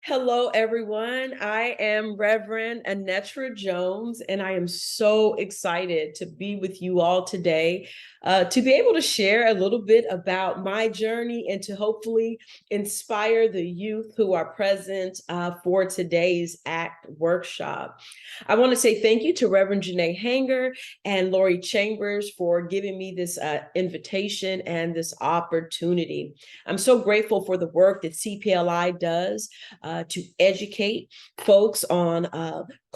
Hello, everyone. I am Reverend Annettra Jones, and I am so excited to be with you all today to be able to share a little bit about my journey and to hopefully inspire the youth who are present for today's ACT workshop. I want to say thank you to Reverend Janae Hanger and Lori Chambers for giving me this invitation and this opportunity. I'm so grateful for the work that CPLI does to educate folks on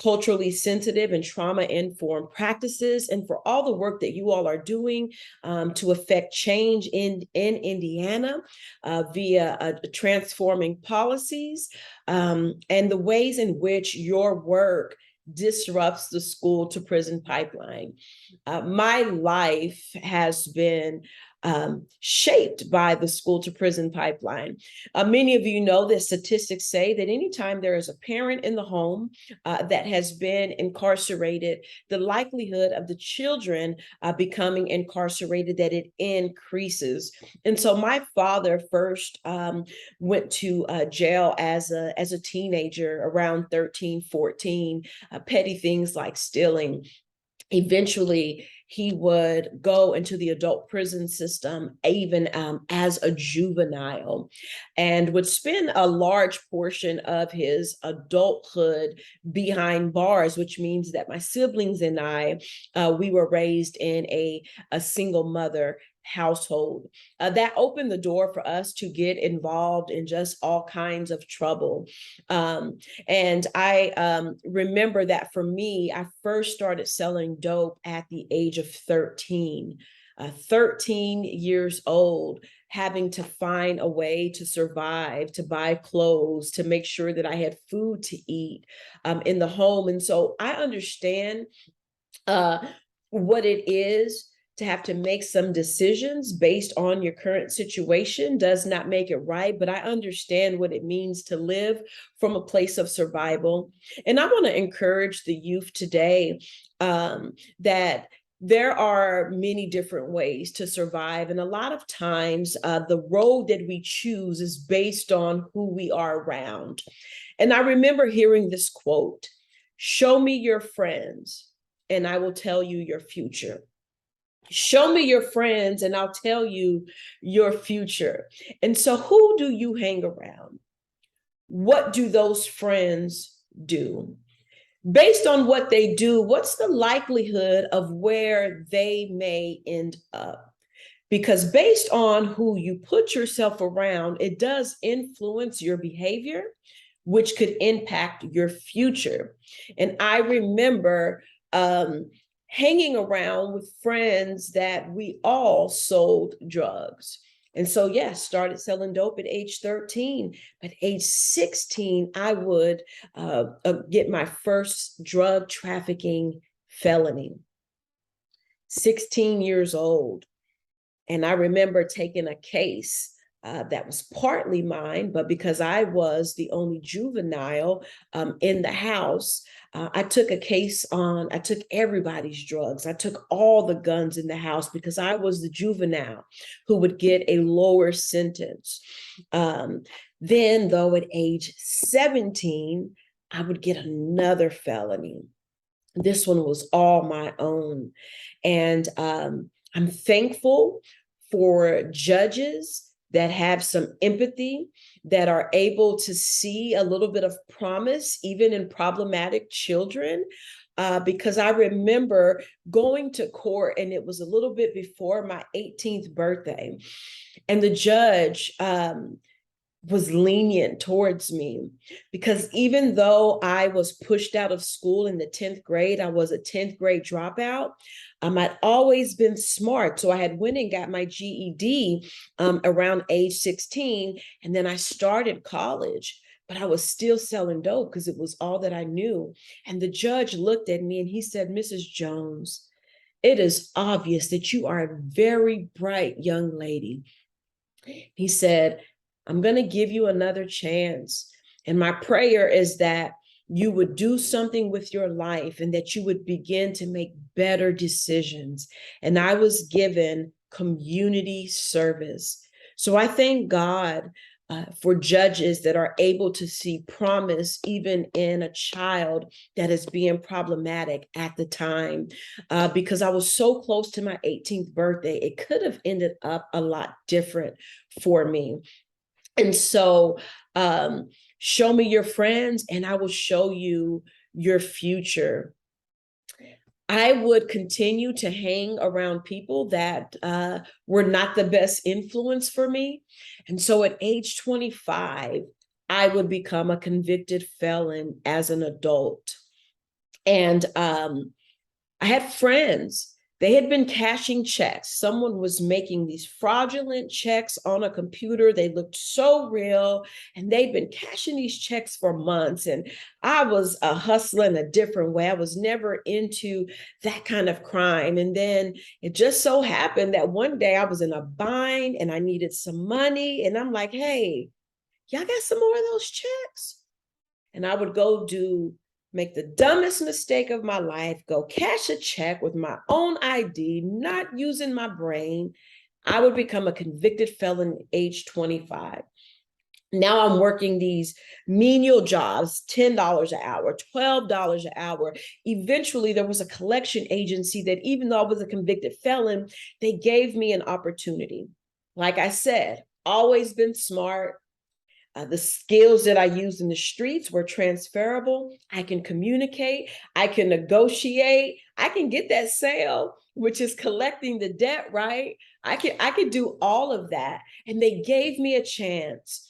culturally sensitive and trauma-informed practices, and for all the work that you all are doing to affect change in Indiana via transforming policies and the ways in which your work disrupts the school to prison pipeline. My life has been shaped by the school to prison pipeline. Many of you know that statistics say that anytime there is a parent in the home that has been incarcerated, the likelihood of the children becoming incarcerated, that it increases. And so my father first went to jail as a teenager around 13, 14, petty things like stealing. Eventually, he would go into the adult prison system, even as a juvenile, and would spend a large portion of his adulthood behind bars, which means that my siblings and I, we were raised in a single mother household. That opened the door for us to get involved in just all kinds of trouble. And I remember that for me, I first started selling dope at the age of 13. 13 years old, having to find a way to survive, to buy clothes, to make sure that I had food to eat in the home. And so I understand what it is to have to make some decisions based on your current situation. Does not make it right, but I understand what it means to live from a place of survival. And I want to encourage the youth today that there are many different ways to survive. And a lot of times, the road that we choose is based on who we are around. And I remember hearing this quote: "Show me your friends, and I will tell you your future." Show me your friends and I'll tell you your future. And so, who do you hang around? What do those friends do? Based on what they do, what's the likelihood of where they may end up? Because based on who you put yourself around, it does influence your behavior, which could impact your future. And I remember hanging around with friends that we all sold drugs. And so, yes, started selling dope at age 13. But age 16, I would get my first drug trafficking felony. 16 years old. And I remember taking a case that was partly mine, but because I was the only juvenile in the house, I took a case on, I took everybody's drugs. I took all the guns in the house because I was the juvenile who would get a lower sentence. Then, though, at age 17, I would get another felony. This one was all my own. And I'm thankful for judges that have some empathy, that are able to see a little bit of promise, even in problematic children. Because I remember going to court, and it was a little bit before my 18th birthday, and the judge was lenient towards me, because even though I was pushed out of school in the 10th grade, I was a 10th grade dropout. I'd always been smart. So I had went and got my GED around age 16. And then I started college, but I was still selling dope because it was all that I knew. And the judge looked at me and he said, "Mrs. Jones, it is obvious that you are a very bright young lady." He said, "I'm going to give you another chance. And my prayer is that you would do something with your life and that you would begin to make better decisions." And I was given community service. So I thank God for judges that are able to see promise even in a child that is being problematic at the time. Because I was so close to my 18th birthday, it could have ended up a lot different for me. And so, show me your friends and I will show you your future. I would continue to hang around people that were not the best influence for me. And so at age 25, I would become a convicted felon as an adult. And I had friends. They had been cashing checks. Someone was making these fraudulent checks on a computer. They looked so real, and they'd been cashing these checks for months. And I was hustling a different way. I was never into that kind of crime. And then it just so happened that one day I was in a bind and I needed some money. And I'm like, hey, y'all got some more of those checks? And I would go make the dumbest mistake of my life, go cash a check with my own ID, not using my brain. I would become a convicted felon at age 25. Now I'm working these menial jobs, $10 an hour, $12 an hour. Eventually, there was a collection agency that, even though I was a convicted felon, they gave me an opportunity. Like I said, always been smart. The skills that I used in the streets were transferable. I can communicate, I can negotiate, I can get that sale, which is collecting the debt, right? I could do all of that. And they gave me a chance.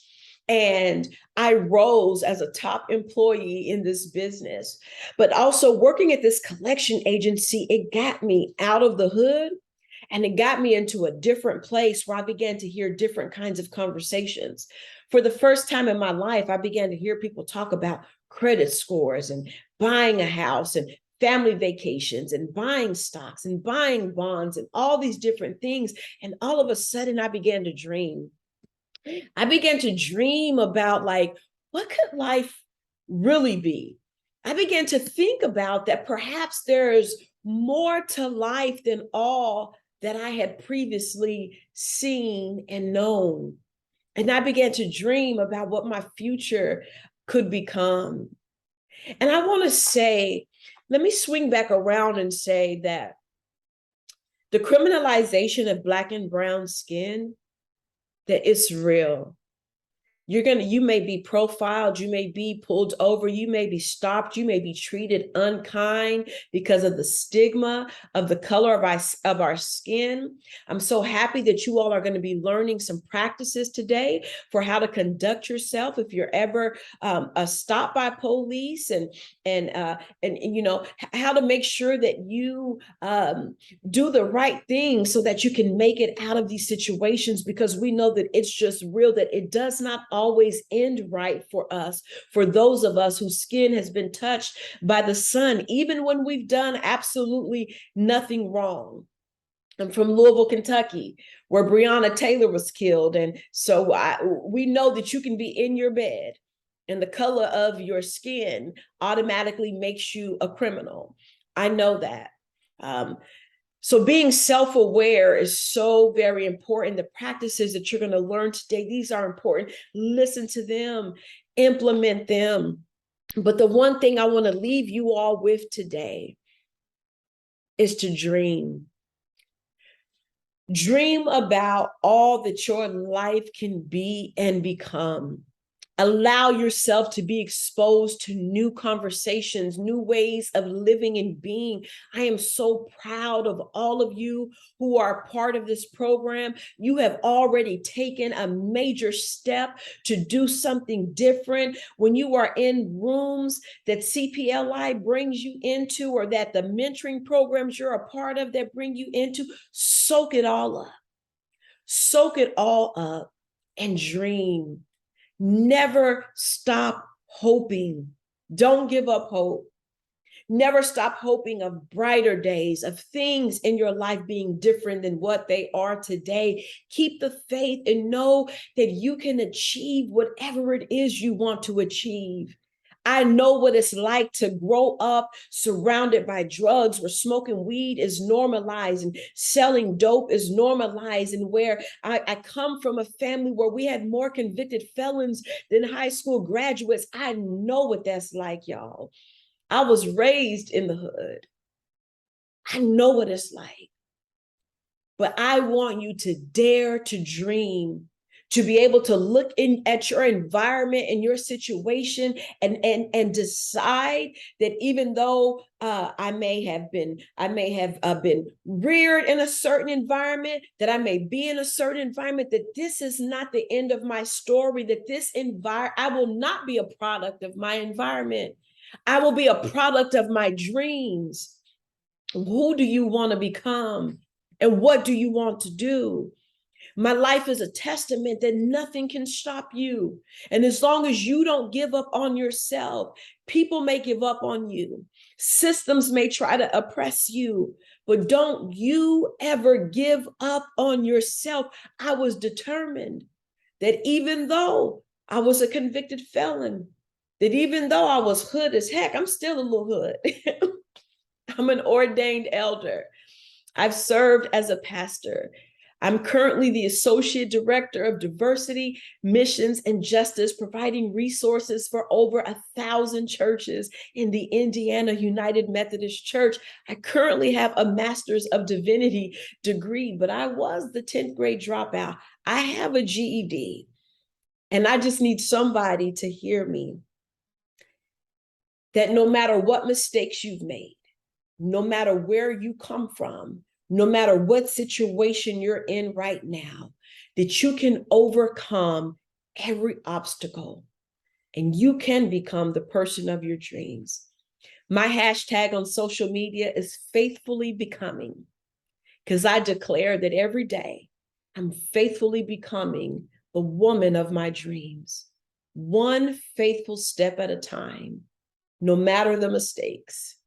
And I rose as a top employee in this business. But also working at this collection agency, it got me out of the hood. And it got me into a different place where I began to hear different kinds of conversations. For the first time in my life, I began to hear people talk about credit scores and buying a house and family vacations and buying stocks and buying bonds and all these different things. And all of a sudden, I began to dream. I began to dream about, like, what could life really be? I began to think about that perhaps there's more to life than all that I had previously seen and known. And I began to dream about what my future could become. And I want to say, let me swing back around and say that the criminalization of Black and brown skin, that it's real. You may be profiled, you may be pulled over, you may be stopped, you may be treated unkind because of the stigma of the color of our skin. I'm so happy that you all are going to be learning some practices today for how to conduct yourself if you're ever stopped by police, and you know, how to make sure that you do the right thing so that you can make it out of these situations, because we know that it's just real, that it does not always end right for us, for those of us whose skin has been touched by the sun, even when we've done absolutely nothing wrong. I'm from Louisville, Kentucky, where Breonna Taylor was killed. And so we know that you can be in your bed and the color of your skin automatically makes you a criminal. I know that. So being self-aware is so very important. The practices that you're going to learn today, these are important. Listen to them, implement them. But the one thing I want to leave you all with today is to dream. Dream about all that your life can be and become. Allow yourself to be exposed to new conversations, new ways of living and being. I am so proud of all of you who are part of this program. You have already taken a major step to do something different. When you are in rooms that CPLI brings you into, or that the mentoring programs you're a part of that bring you into, soak it all up. Soak it all up and dream. Never stop hoping. Don't give up hope. Never stop hoping of brighter days, of things in your life being different than what they are today. Keep the faith and know that you can achieve whatever it is you want to achieve. I know what it's like to grow up surrounded by drugs, where smoking weed is normalized and selling dope is normalized, and where I come from a family where we had more convicted felons than high school graduates. I know what that's like, y'all. I was raised in the hood. I know what it's like. But I want you to dare to dream, to be able to look at your environment and your situation and decide that even though I may have been reared in a certain environment, that I may be in a certain environment, that this is not the end of my story, that I will not be a product of my environment. I will be a product of my dreams. Who do you want to become? And what do you want to do? My life is a testament that nothing can stop you. And as long as you don't give up on yourself, people may give up on you. Systems may try to oppress you, but don't you ever give up on yourself. I was determined that even though I was a convicted felon, that even though I was hood as heck, I'm still a little hood. I'm an ordained elder. I've served as a pastor. I'm currently the Associate Director of Diversity, Missions, and Justice, providing resources for over 1,000 churches in the Indiana United Methodist Church. I currently have a Master's of Divinity degree, but I was the 10th grade dropout. I have a GED, and I just need somebody to hear me, that no matter what mistakes you've made, no matter where you come from, no matter what situation you're in right now, that you can overcome every obstacle and you can become the person of your dreams. My hashtag on social media is faithfully becoming, because I declare that every day I'm faithfully becoming the woman of my dreams, one faithful step at a time, no matter the mistakes,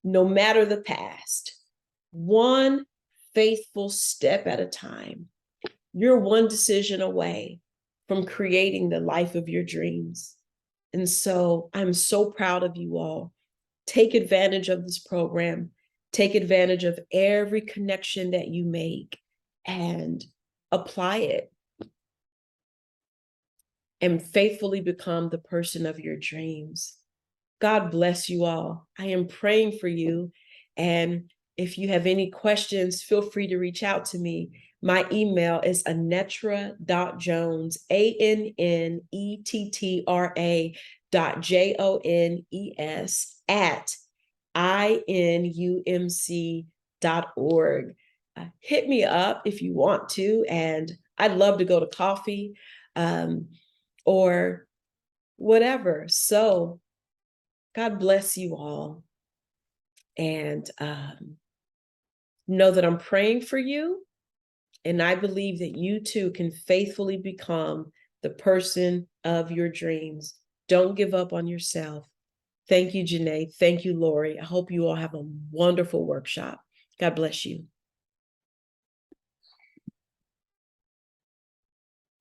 no matter the past, one faithful step at a time. You're one decision away from creating the life of your dreams. And so I'm so proud of you all. Take advantage of this program. Take advantage of every connection that you make and apply it. And faithfully become the person of your dreams. God bless you all. I am praying for you. And if you have any questions, feel free to reach out to me. My email is annettra.jones, ANNETTRA.JONES @INUMC.org. Hit me up if you want to, and I'd love to go to coffee or whatever. So God bless you all. And know that I'm praying for you. And I believe that you too can faithfully become the person of your dreams. Don't give up on yourself. Thank you, Janae. Thank you, Lori. I hope you all have a wonderful workshop. God bless you.